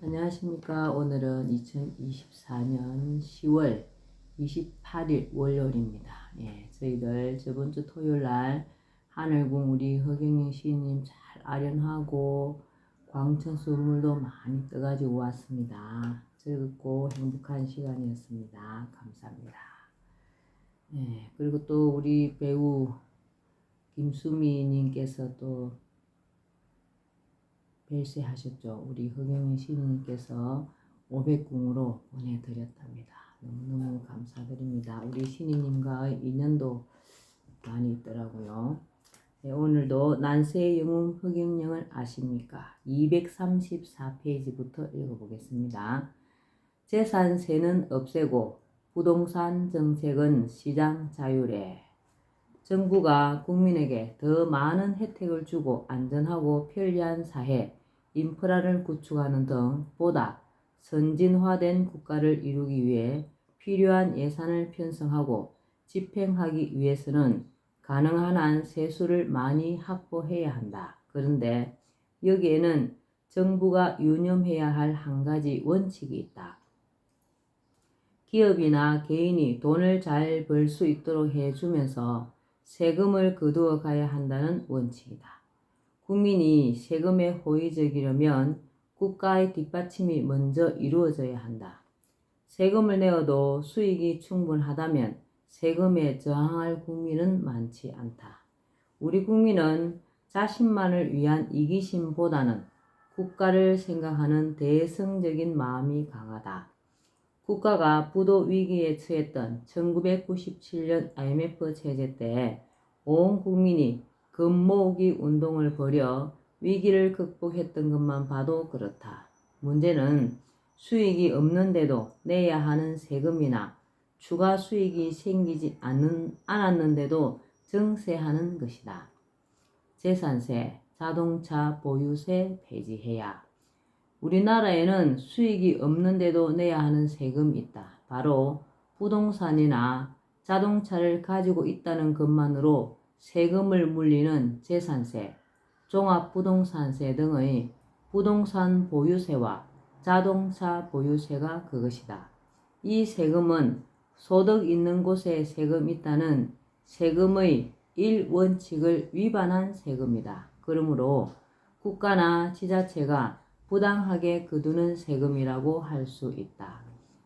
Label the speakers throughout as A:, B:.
A: 안녕하십니까. 오늘은 2024년 10월 28일 월요일입니다. 저희들 저번주 토요일날 하늘궁 우리 허경영 시인님 잘 아련하고 광천수 물도 많이 떠가지고 왔습니다. 즐겁고 행복한 시간이었습니다. 감사합니다. 그리고 또 우리 배우 김수미님께서 또 별세하셨죠. 우리 허경영 시인님께서 500궁으로 보내드렸답니다. 너무너무 감사드립니다. 우리 시인님과의 인연도 많이 있더라고요. 오늘도 난세의 영웅 허경영을 아십니까? 234페이지부터 읽어보겠습니다. 재산세는 없애고 부동산 정책은 시장 자율에. 정부가 국민에게 더 많은 혜택을 주고 안전하고 편리한 사회, 인프라를 구축하는 등 보다 선진화된 국가를 이루기 위해 필요한 예산을 편성하고 집행하기 위해서는 가능한 한 세수를 많이 확보해야 한다. 그런데 여기에는 정부가 유념해야 할 한 가지 원칙이 있다. 기업이나 개인이 돈을 잘 벌 수 있도록 해주면서 세금을 거두어 가야 한다는 원칙이다. 국민이 세금에 호의적이려면 국가의 뒷받침이 먼저 이루어져야 한다. 세금을 내어도 수익이 충분하다면 세금에 저항할 국민은 많지 않다. 우리 국민은 자신만을 위한 이기심보다는 국가를 생각하는 대성적인 마음이 강하다. 국가가 부도 위기에 처했던 1997년 IMF 체제 때 온 국민이 금 모으기 운동을 벌여 위기를 극복했던 것만 봐도 그렇다. 문제는 수익이 없는데도 내야 하는 세금이나 추가 수익이 생기지 않았는데도 증세하는 것이다. 재산세, 자동차 보유세 폐지해야. 우리나라에는 수익이 없는데도 내야 하는 세금이 있다. 바로 부동산이나 자동차를 가지고 있다는 것만으로 세금을 물리는 재산세, 종합부동산세 등의 부동산 보유세와 자동차 보유세가 그것이다. 이 세금은 소득 있는 곳에 세금 있다는 세금의 1원칙을 위반한 세금이다. 그러므로 국가나 지자체가 부당하게 거두는 세금이라고 할 수 있다.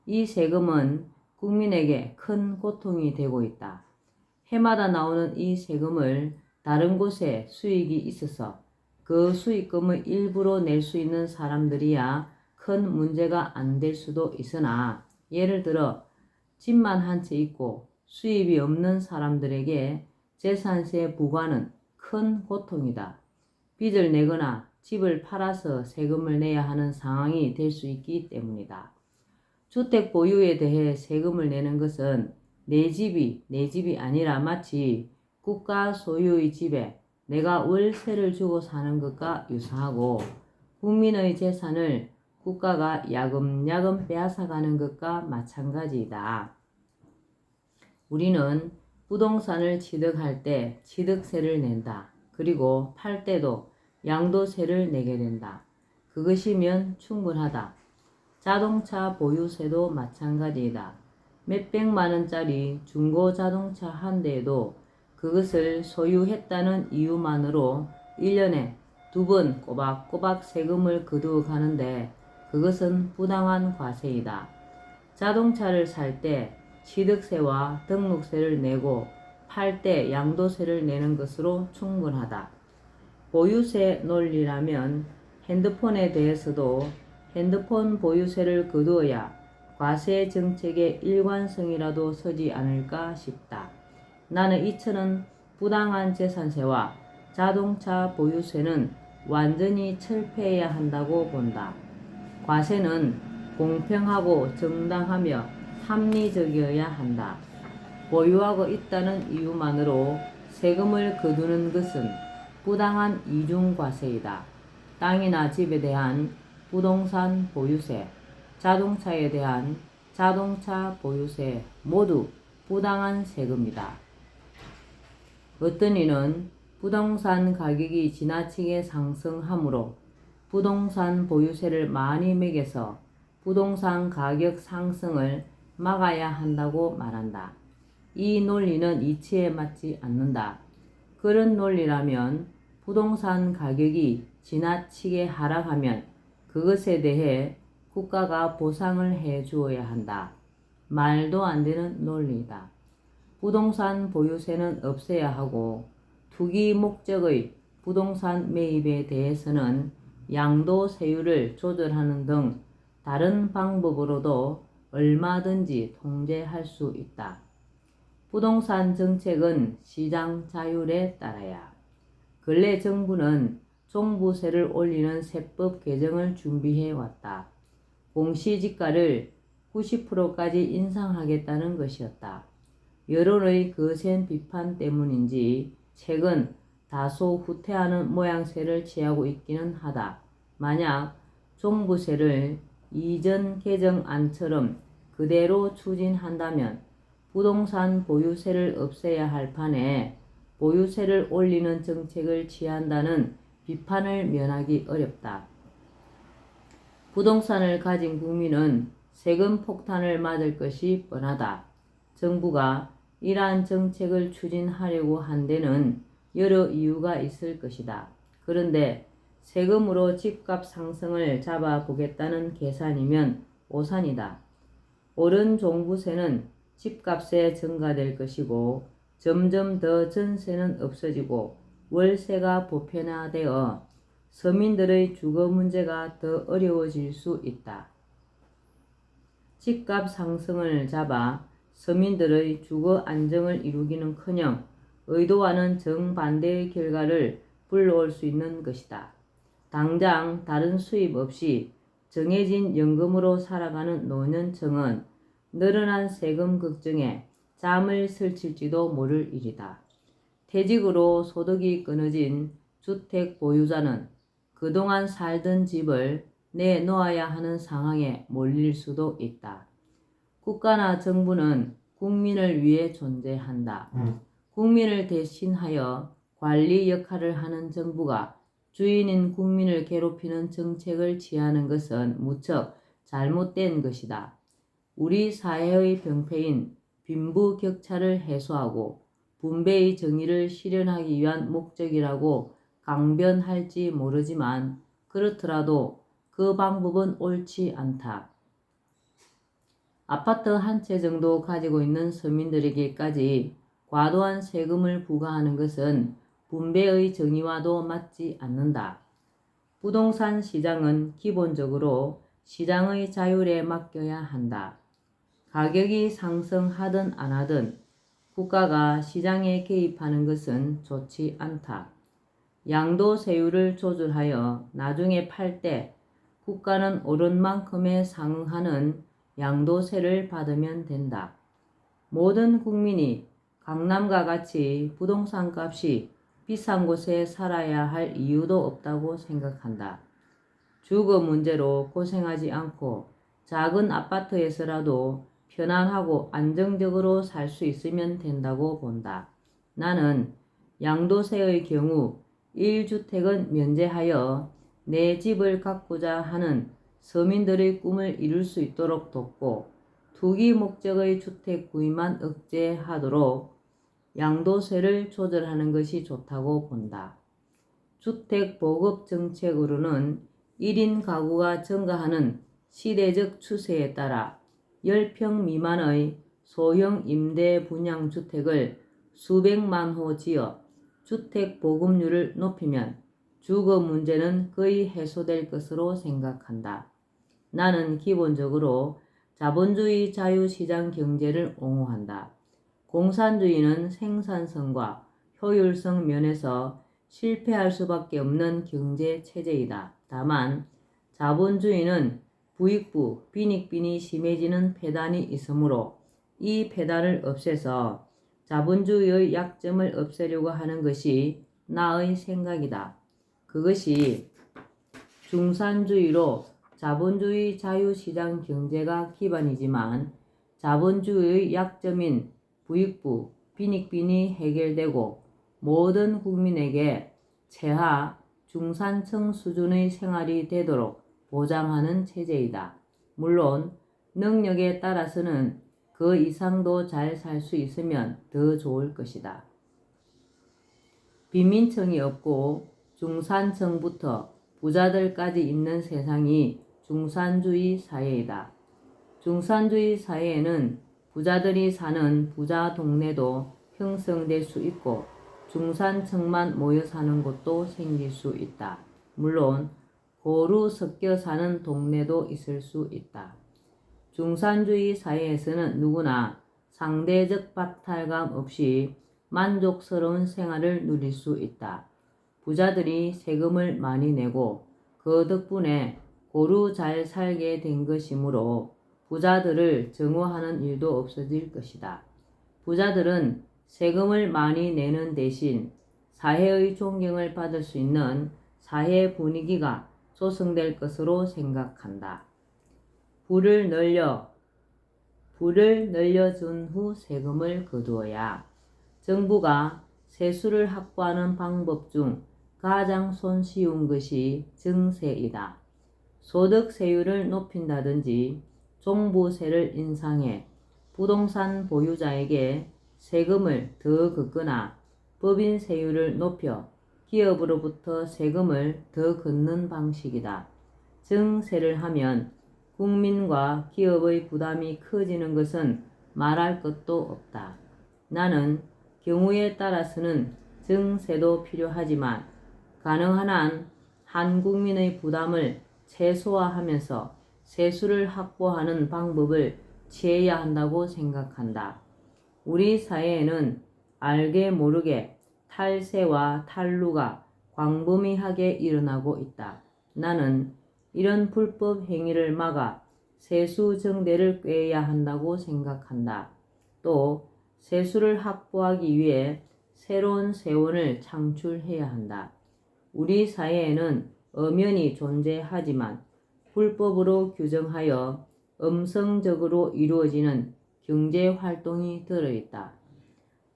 A: 이 세금은 국민에게 큰 고통이 되고 있다. 해마다 나오는 이 세금을 다른 곳에 수익이 있어서 그 수익금의 일부로 낼 수 있는 사람들이야 큰 문제가 안 될 수도 있으나, 예를 들어 집만 한 채 있고 수입이 없는 사람들에게 재산세 부과는 큰 고통이다. 빚을 내거나 집을 팔아서 세금을 내야 하는 상황이 될 수 있기 때문이다. 주택 보유에 대해 세금을 내는 것은 내 집이 아니라 마치 국가 소유의 집에 내가 월세를 주고 사는 것과 유사하고, 국민의 재산을 국가가 야금야금 빼앗아가는 것과 마찬가지이다. 우리는 부동산을 취득할 때 취득세를 낸다. 그리고 팔 때도 양도세를 내게 된다. 그것이면 충분하다. 자동차 보유세도 마찬가지이다. 몇백만 원짜리 중고 자동차 한 대에도 그것을 소유했다는 이유만으로 1년에 2번 꼬박꼬박 세금을 거두어 가는데 그것은 부당한 과세이다. 자동차를 살 때 취득세와 등록세를 내고 팔 때 양도세를 내는 것으로 충분하다. 보유세 논리라면 핸드폰에 대해서도 핸드폰 보유세를 거두어야 과세 정책의 일관성이라도 서지 않을까 싶다. 나는 이처럼 부당한 재산세와 자동차 보유세는 완전히 철폐해야 한다고 본다. 과세는 공평하고 정당하며 합리적이어야 한다. 보유하고 있다는 이유만으로 세금을 거두는 것은 부당한 이중과세이다. 땅이나 집에 대한 부동산 보유세, 자동차에 대한 자동차 보유세 모두 부당한 세금이다. 어떤 이는 부동산 가격이 지나치게 상승하므로 부동산 보유세를 많이 매겨서 부동산 가격 상승을 막아야 한다고 말한다. 이 논리는 이치에 맞지 않는다. 그런 논리라면 부동산 가격이 지나치게 하락하면 그것에 대해 국가가 보상을 해 주어야 한다. 말도 안 되는 논리다. 부동산 보유세는 없애야 하고 투기 목적의 부동산 매입에 대해서는 양도세율을 조절하는 등 다른 방법으로도 얼마든지 통제할 수 있다. 부동산 정책은 시장 자율에 따라야. 근래 정부는 종부세를 올리는 세법 개정을 준비해 왔다. 공시지가를 90%까지 인상하겠다는 것이었다. 여론의 거센 비판 때문인지 최근 다소 후퇴하는 모양새를 취하고 있기는 하다. 만약 종부세를 이전 개정안처럼 그대로 추진한다면 부동산 보유세를 없애야 할 판에 보유세를 올리는 정책을 취한다는 비판을 면하기 어렵다. 부동산을 가진 국민은 세금 폭탄을 맞을 것이 뻔하다. 정부가 이러한 정책을 추진하려고 한 데는 여러 이유가 있을 것이다. 그런데 세금으로 집값 상승을 잡아보겠다는 계산이면 오산이다. 오른 종부세는 집값에 증가될 것이고 점점 더 전세는 없어지고 월세가 보편화되어 서민들의 주거 문제가 더 어려워질 수 있다. 집값 상승을 잡아 서민들의 주거 안정을 이루기는커녕 의도와는 정반대의 결과를 불러올 수 있는 것이다. 당장 다른 수입 없이 정해진 연금으로 살아가는 노년층은 늘어난 세금 걱정에 잠을 설칠지도 모를 일이다. 퇴직으로 소득이 끊어진 주택 보유자는 그동안 살던 집을 내놓아야 하는 상황에 몰릴 수도 있다. 국가나 정부는 국민을 위해 존재한다. 국민을 대신하여 관리 역할을 하는 정부가 주인인 국민을 괴롭히는 정책을 취하는 것은 무척 잘못된 것이다. 우리 사회의 병폐인 빈부격차를 해소하고 분배의 정의를 실현하기 위한 목적이라고 강변할지 모르지만 그렇더라도 그 방법은 옳지 않다. 아파트 한 채 정도 가지고 있는 서민들에게까지 과도한 세금을 부과하는 것은 분배의 정의와도 맞지 않는다. 부동산 시장은 기본적으로 시장의 자율에 맡겨야 한다. 가격이 상승하든 안 하든 국가가 시장에 개입하는 것은 좋지 않다. 양도세율을 조절하여 나중에 팔 때 국가는 오른 만큼에 상응하는 양도세를 받으면 된다. 모든 국민이 강남과 같이 부동산 값이 비싼 곳에 살아야 할 이유도 없다고 생각한다. 주거 문제로 고생하지 않고 작은 아파트에서라도 편안하고 안정적으로 살 수 있으면 된다고 본다. 나는 양도세의 경우 1주택은 면제하여 내 집을 갖고자 하는 서민들의 꿈을 이룰 수 있도록 돕고 투기 목적의 주택 구입만 억제하도록 양도세를 조절하는 것이 좋다고 본다. 주택 보급 정책으로는 1인 가구가 증가하는 시대적 추세에 따라 10평 미만의 소형 임대 분양 주택을 수백만 호 지어 주택 보급률을 높이면 주거 문제는 거의 해소될 것으로 생각한다. 나는 기본적으로 자본주의 자유시장 경제를 옹호한다. 공산주의는 생산성과 효율성 면에서 실패할 수밖에 없는 경제 체제이다. 다만 자본주의는 부익부, 빈익빈이 심해지는 폐단이 있으므로 이 폐단을 없애서 자본주의의 약점을 없애려고 하는 것이 나의 생각이다. 그것이 중산주의로 자본주의 자유시장 경제가 기반이지만 자본주의의 약점인 부익부, 빈익빈이 해결되고 모든 국민에게 최하 중산층 수준의 생활이 되도록 보장하는 체제이다. 물론 능력에 따라서는 그 이상도 잘 살 수 있으면 더 좋을 것이다. 빈민층이 없고 중산층부터 부자들까지 있는 세상이 중산주의 사회이다. 중산주의 사회에는 부자들이 사는 부자 동네도 형성될 수 있고 중산층만 모여 사는 곳도 생길 수 있다. 물론 고루 섞여 사는 동네도 있을 수 있다. 중산주의 사회에서는 누구나 상대적 박탈감 없이 만족스러운 생활을 누릴 수 있다. 부자들이 세금을 많이 내고 그 덕분에 고루 잘 살게 된 것이므로 부자들을 증오하는 일도 없어질 것이다. 부자들은 세금을 많이 내는 대신 사회의 존경을 받을 수 있는 사회 분위기가 조성될 것으로 생각한다. 부를 늘려준 후 세금을 거두어야. 정부가 세수를 확보하는 방법 중 가장 손쉬운 것이 증세이다. 소득세율을 높인다든지 종부세를 인상해 부동산 보유자에게 세금을 더 걷거나 법인세율을 높여 기업으로부터 세금을 더 걷는 방식이다. 증세를 하면 국민과 기업의 부담이 커지는 것은 말할 것도 없다. 나는 경우에 따라서는 증세도 필요하지만 가능한 한 한국민의 부담을 최소화하면서 세수를 확보하는 방법을 취해야 한다고 생각한다. 우리 사회에는 알게 모르게 탈세와 탈루가 광범위하게 일어나고 있다. 나는 이런 불법 행위를 막아 세수 정대를 꾀해야 한다고 생각한다. 또 세수를 확보하기 위해 새로운 세원을 창출해야 한다. 우리 사회에는 엄연히 존재하지만 불법으로 규정하여 음성적으로 이루어지는 경제활동이 들어있다.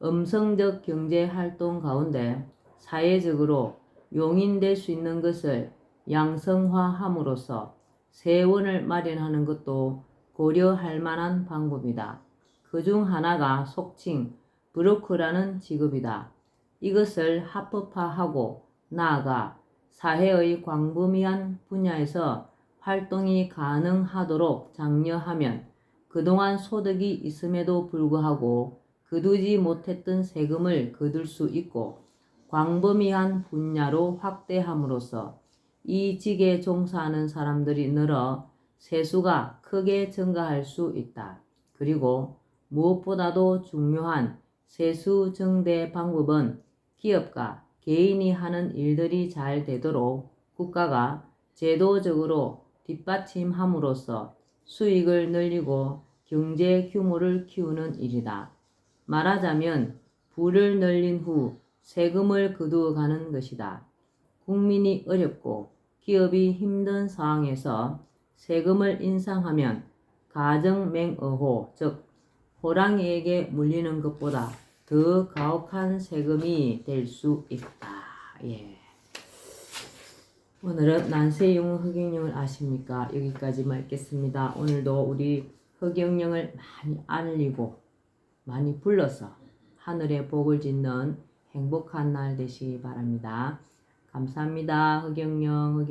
A: 음성적 경제활동 가운데 사회적으로 용인될 수 있는 것을 양성화함으로써 세원을 마련하는 것도 고려할 만한 방법이다. 그중 하나가 속칭 브로커라는 직업이다. 이것을 합법화하고 나아가 사회의 광범위한 분야에서 활동이 가능하도록 장려하면 그동안 소득이 있음에도 불구하고 거두지 못했던 세금을 거둘 수 있고 광범위한 분야로 확대함으로써 이 직에 종사하는 사람들이 늘어 세수가 크게 증가할 수 있다. 그리고 무엇보다도 중요한 세수 증대 방법은 기업과 개인이 하는 일들이 잘 되도록 국가가 제도적으로 뒷받침함으로써 수익을 늘리고 경제 규모를 키우는 일이다. 말하자면 부를 늘린 후 세금을 거두어 가는 것이다. 국민이 어렵고 기업이 힘든 상황에서 세금을 인상하면 가정맹어호, 즉 호랑이에게 물리는 것보다 더 가혹한 세금이 될 수 있다. 예. 오늘은 난세용 흑영령을 아십니까? 여기까지만 읽겠습니다. 오늘도 우리 흑영령을 많이 알리고 많이 불러서 하늘의 복을 짓는 행복한 날 되시기 바랍니다. 감사합니다. 흑영령.